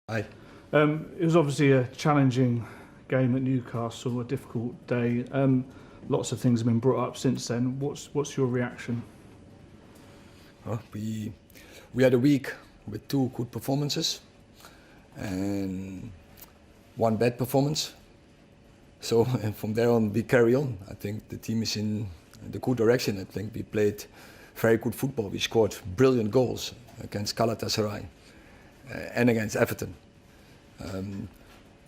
Aye. It was obviously a challenging game at Newcastle, a difficult day. Lots of things have been brought up since then. What's your reaction? We had a week with 2 good performances and 1 bad performance. So and from there on we carry on. I think the team is in the good direction. I think we played very good football. We scored brilliant goals against Galatasaray and against Everton.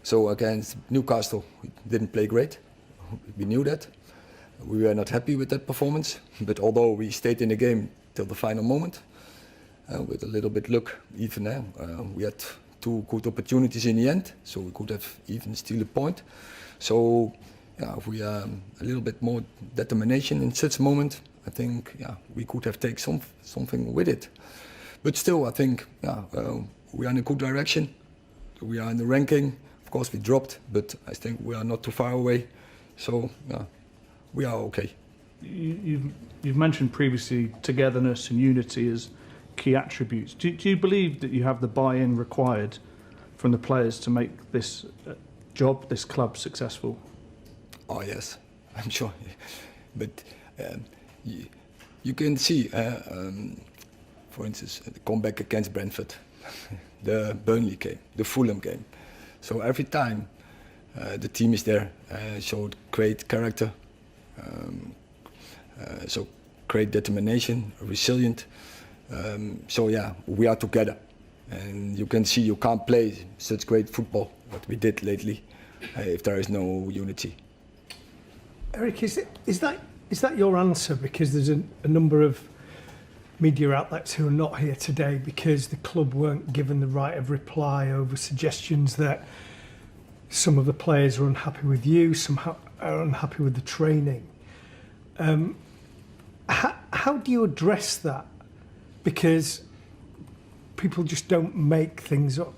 So against Newcastle we didn't play great. We knew that. We were not happy with that performance, but although we stayed in the game till the final moment, with a little bit luck even now, we had 2 good opportunities in the end, so we could have even steal a point. So yeah, if we have a little bit more determination in such a moment, I think we could have taken something with it. But still, I think we are in a good direction. We are in the ranking. Of course, we dropped, but I think we are not too far away. So we are okay. You've mentioned previously togetherness and unity as key attributes. Do you believe that you have the buy-in required from the players to make this job, this club, successful? Oh yes, I'm sure. But you can see, for instance, the comeback against Brentford, the Burnley game, the Fulham game. So every time the team is there, showed great character, so great determination, resilient. So yeah, we are together, and you can see you can't play such great football what we did lately if there is no unity. Erik, is that your answer? Because there's a number of media outlets who are not here today because the club weren't given the right of reply over suggestions that some of the players are unhappy with you, some are unhappy with the training. How do you address that? Because people just don't make things up.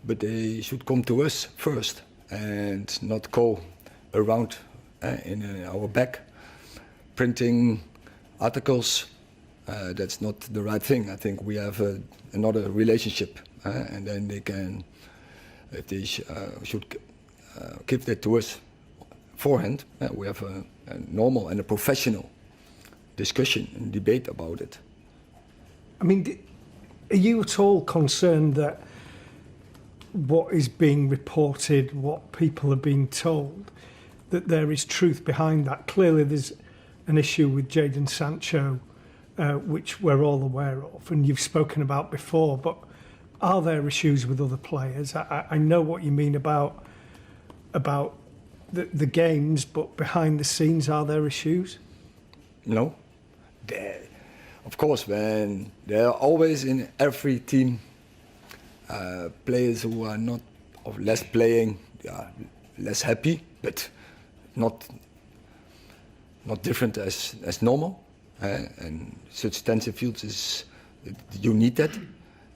But they should come to us first and not go around in our back printing articles. That's not the right thing. I think we have another relationship, and then they can, if they should give that to us beforehand. We have a normal and a professional discussion and debate about it. I mean, are you at all concerned that what is being reported, what people are being told, that there is truth behind that? Clearly there's an issue with Jadon Sancho, which we're all aware of, and you've spoken about before, but are there issues with other players? I know what you mean about the games, but behind the scenes, are there issues? No. Of course, when there are always in every team players who are not or less playing, they are less happy, but not different as normal. And such tensive fields is you need that,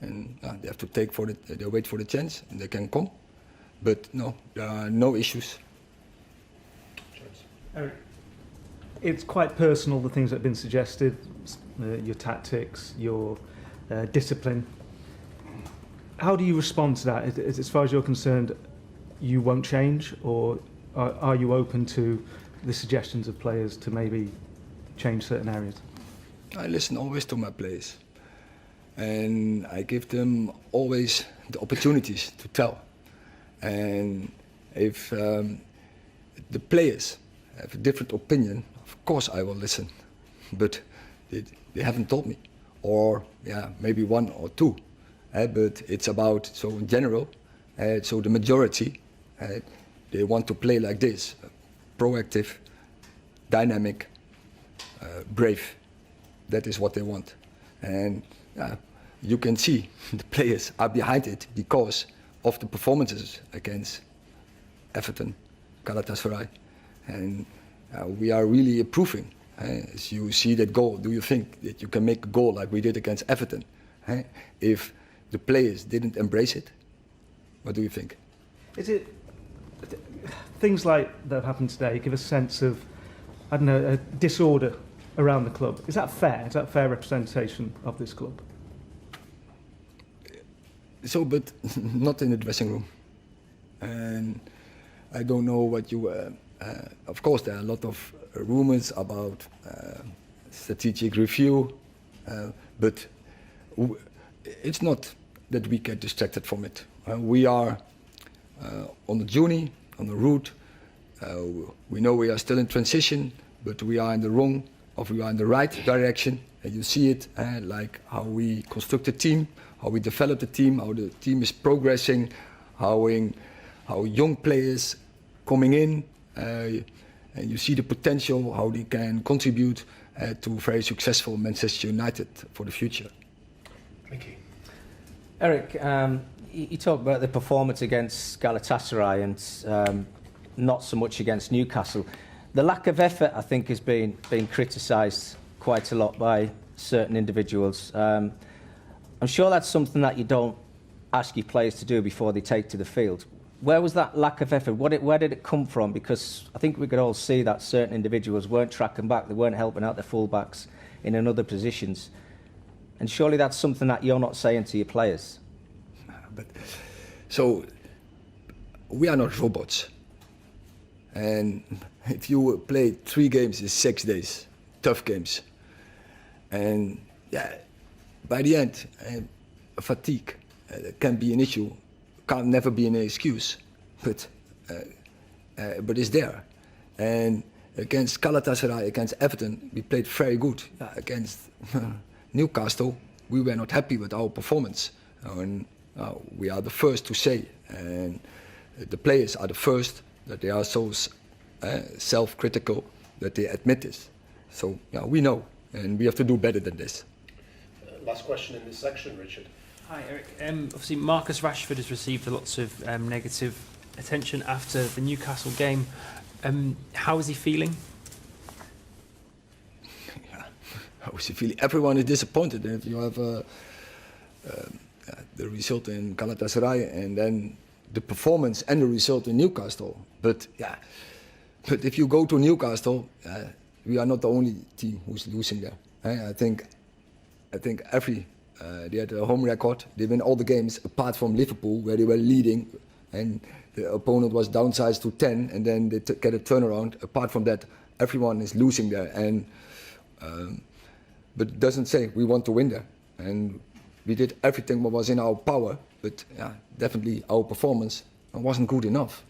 and they have to they wait for the chance, and they can come. But no, there are no issues. Erik. It's quite personal, the things that have been suggested, your tactics, your discipline. How do you respond to that? As far as you're concerned, you won't change, or are you open to the suggestions of players to maybe change certain areas? I listen always to my players, and I give them always the opportunities to tell. And if the players have a different opinion, of course I will listen, but they haven't told me, or maybe 1 or 2, but it's about, so in general, so the majority, they want to play like this, proactive, dynamic, brave. That is what they want, and you can see the players are behind it because of the performances against Everton, Galatasaray, and we are really improving. As you see that goal, do you think that you can make a goal like we did against Everton if the players didn't embrace it? What do you think? Is it things like that have happened today give a sense of, I don't know, a disorder around the club? Is that fair? Is that fair representation of this club? So, but not in the dressing room. And I don't know what you. Of course, there are a lot of rumors about strategic review, but it's not that we get distracted from it. We are on the journey, on the route. We know we are still in transition, but we are in the wrong, or we are in the right direction. And you see it, like how we construct a team, how we develop the team, how the team is progressing, how young players coming in, and you see the potential, how they can contribute to very successful Manchester United for the future. Thank you. Eric, you talk about the performance against Galatasaray and not so much against Newcastle. The lack of effort, I think, has been criticised quite a lot by certain individuals. I'm sure that's something that you don't ask your players to do before they take to the field. Where was that lack of effort? Where did it come from? Because I think we could all see that certain individuals weren't tracking back, they weren't helping out their fullbacks in other positions. And surely that's something that you're not saying to your players. But so we are not robots. And if you play 3 games in 6 days, tough games, and yeah, by the end, fatigue can be an issue, can't never be an excuse, but it's there. And against Galatasaray, against Everton, we played very good. Against Newcastle, we were not happy with our performance. And we are the first to say, and the players are the first that they are so self-critical that they admit this. So yeah, we know, and we have to do better than this. Last question in this section, Richard. Hi, Eric. Obviously, Marcus Rashford has received lots of negative attention after the Newcastle game. How is he feeling? Yeah, how is he feeling? Everyone is disappointed. If you have the result in Galatasaray and then the performance and the result in Newcastle. But yeah, but if you go to Newcastle, we are not the only team who's losing there. I think every they had a home record. They win all the games apart from Liverpool, where they were leading, and the opponent was downsized to 10, and then they get a turnaround. Apart from that, everyone is losing there, and but it doesn't say we want to win there. And we did everything what was in our power, but yeah, definitely our performance wasn't good enough.